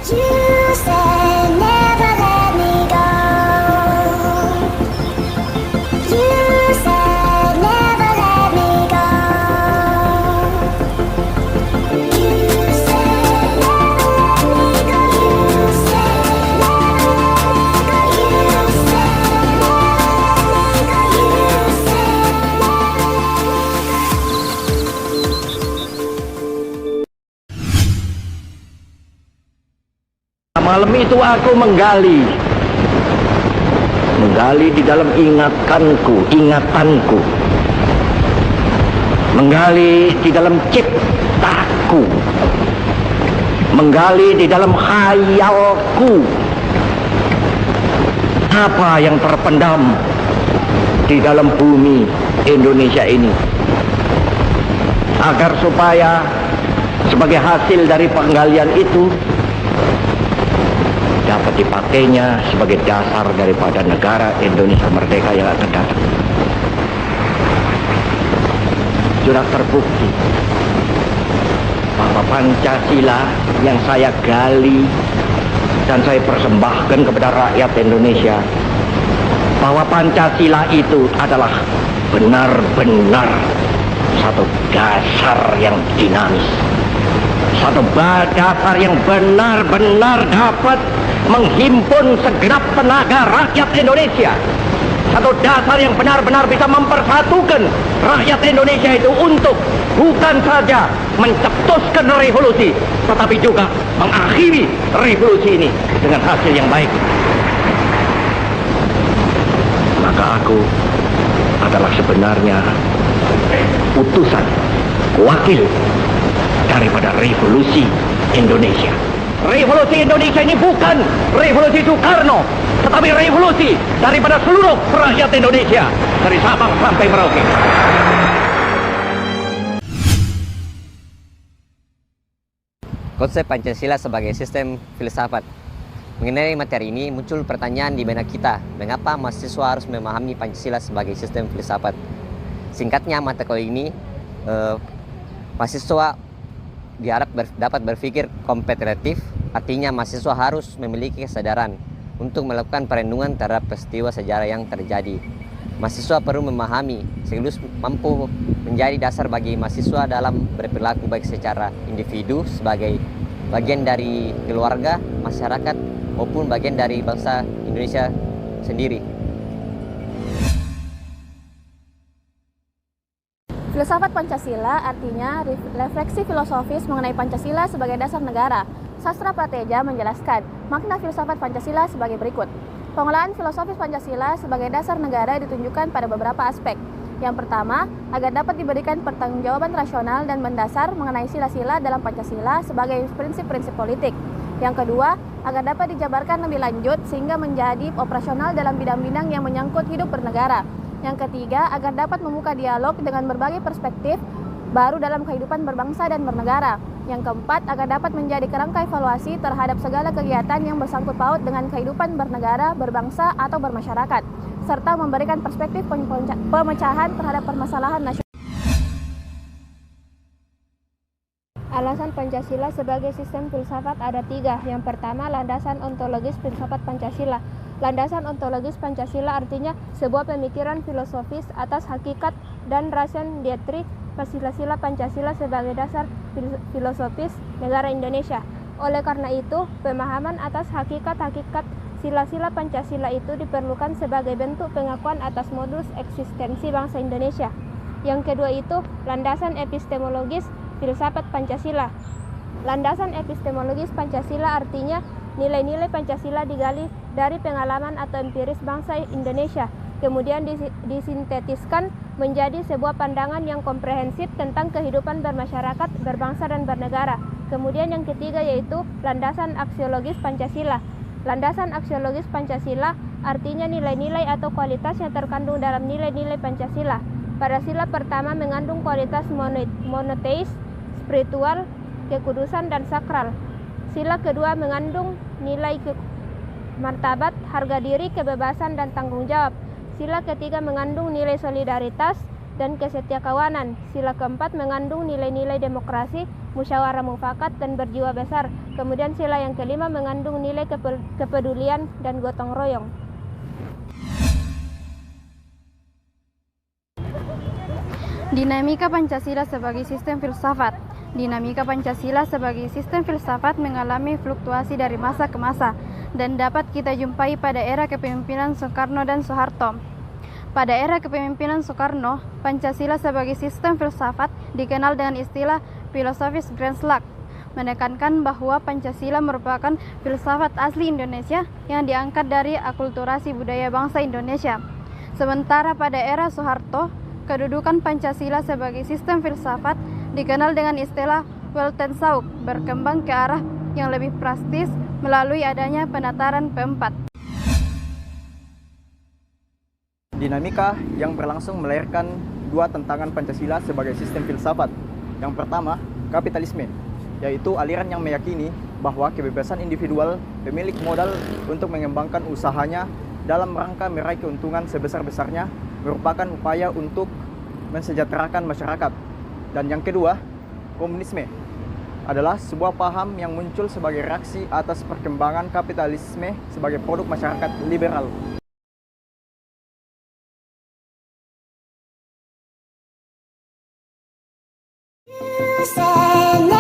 You said never let me go. You said never let me go. You said never let me go. You said never let me go. You said never let me go. You said. Malam itu aku menggali di dalam ingatanku, menggali di dalam ciptaku, menggali di dalam khayalku, apa yang terpendam di dalam bumi Indonesia ini, agar supaya sebagai hasil dari penggalian itu dapat dipakainya sebagai dasar daripada negara Indonesia merdeka yang akan datang. Sudah terbukti bahwa Pancasila yang saya gali dan saya persembahkan kepada rakyat Indonesia, bahwa Pancasila itu adalah benar-benar satu dasar yang dinamis, satu dasar yang benar-benar dapat menghimpun segenap tenaga rakyat Indonesia, satu dasar yang benar-benar bisa mempersatukan rakyat Indonesia itu untuk bukan saja mencetuskan revolusi, tetapi juga mengakhiri revolusi ini dengan hasil yang baik. Maka aku adalah sebenarnya utusan, wakil daripada revolusi Indonesia. Revolusi Indonesia ini bukan revolusi Soekarno, tetapi revolusi daripada seluruh rakyat Indonesia, dari Sabang sampai Merauke. Konsep Pancasila sebagai sistem filsafat. Mengenai materi ini muncul pertanyaan di benak kita, mengapa mahasiswa harus memahami Pancasila sebagai sistem filsafat? Singkatnya, mata kuliah ini mahasiswa diharap dapat berpikir kompetitif, artinya mahasiswa harus memiliki kesadaran untuk melakukan perlindungan terhadap peristiwa sejarah yang terjadi. Mahasiswa perlu memahami sekaligus mampu menjadi dasar bagi mahasiswa dalam berperilaku baik secara individu sebagai bagian dari keluarga, masyarakat, maupun bagian dari bangsa Indonesia sendiri. Filsafat Pancasila artinya refleksi filosofis mengenai Pancasila sebagai dasar negara. Sastra Prateja menjelaskan makna filsafat Pancasila sebagai berikut. Pengelolaan filosofis Pancasila sebagai dasar negara ditunjukkan pada beberapa aspek. Yang pertama, agar dapat diberikan pertanggungjawaban rasional dan mendasar mengenai sila-sila dalam Pancasila sebagai prinsip-prinsip politik. Yang kedua, agar dapat dijabarkan lebih lanjut sehingga menjadi operasional dalam bidang-bidang yang menyangkut hidup bernegara. Yang ketiga, agar dapat membuka dialog dengan berbagai perspektif baru dalam kehidupan berbangsa dan bernegara. Yang keempat, agar dapat menjadi kerangka evaluasi terhadap segala kegiatan yang bersangkut paut dengan kehidupan bernegara, berbangsa, atau bermasyarakat, serta memberikan perspektif pemecahan terhadap permasalahan nasional. Alasan Pancasila sebagai sistem filsafat ada tiga. Yang pertama, landasan ontologis filsafat Pancasila. Landasan ontologis Pancasila artinya sebuah pemikiran filosofis atas hakikat dan rasion dietrik sila-sila Pancasila sebagai dasar filosofis negara Indonesia. Oleh karena itu, pemahaman atas hakikat-hakikat sila-sila Pancasila itu diperlukan sebagai bentuk pengakuan atas modus eksistensi bangsa Indonesia. Yang kedua itu, landasan epistemologis filsafat Pancasila. Landasan epistemologis Pancasila artinya nilai-nilai Pancasila digali dari pengalaman atau empiris bangsa Indonesia, kemudian disintetiskan menjadi sebuah pandangan yang komprehensif tentang kehidupan bermasyarakat, berbangsa, dan bernegara. Kemudian yang ketiga yaitu landasan aksiologis Pancasila. Landasan aksiologis Pancasila artinya nilai-nilai atau kualitas yang terkandung dalam nilai-nilai Pancasila. Pada sila pertama mengandung kualitas monoteis, spiritual, kekudusan, dan sakral. Sila kedua mengandung nilai martabat, harga diri, kebebasan, dan tanggung jawab. Sila ketiga mengandung nilai solidaritas, dan kesetiakawanan. Sila keempat mengandung nilai-nilai demokrasi, musyawarah mufakat, dan berjiwa besar. Kemudian sila yang kelima mengandung nilai kepedulian dan gotong royong. Dinamika Pancasila sebagai sistem filsafat. Dinamika Pancasila sebagai sistem filsafat mengalami fluktuasi dari masa ke masa dan dapat kita jumpai pada era kepemimpinan Soekarno dan Soeharto. Pada era kepemimpinan Soekarno, Pancasila sebagai sistem filsafat dikenal dengan istilah filosofis Grandslag, menekankan bahwa Pancasila merupakan filsafat asli Indonesia yang diangkat dari akulturasi budaya bangsa Indonesia. Sementara pada era Soeharto, kedudukan Pancasila sebagai sistem filsafat dikenal dengan istilah Weltanschauung, berkembang ke arah yang lebih praktis melalui adanya penataran keempat. Dinamika yang berlangsung melahirkan dua tentangan Pancasila sebagai sistem filsafat. Yang pertama, kapitalisme, yaitu aliran yang meyakini bahwa kebebasan individual pemilik modal untuk mengembangkan usahanya dalam rangka meraih keuntungan sebesar-besarnya merupakan upaya untuk mensejahterakan masyarakat. Dan yang kedua, komunisme adalah sebuah paham yang muncul sebagai reaksi atas perkembangan kapitalisme sebagai produk masyarakat liberal. You said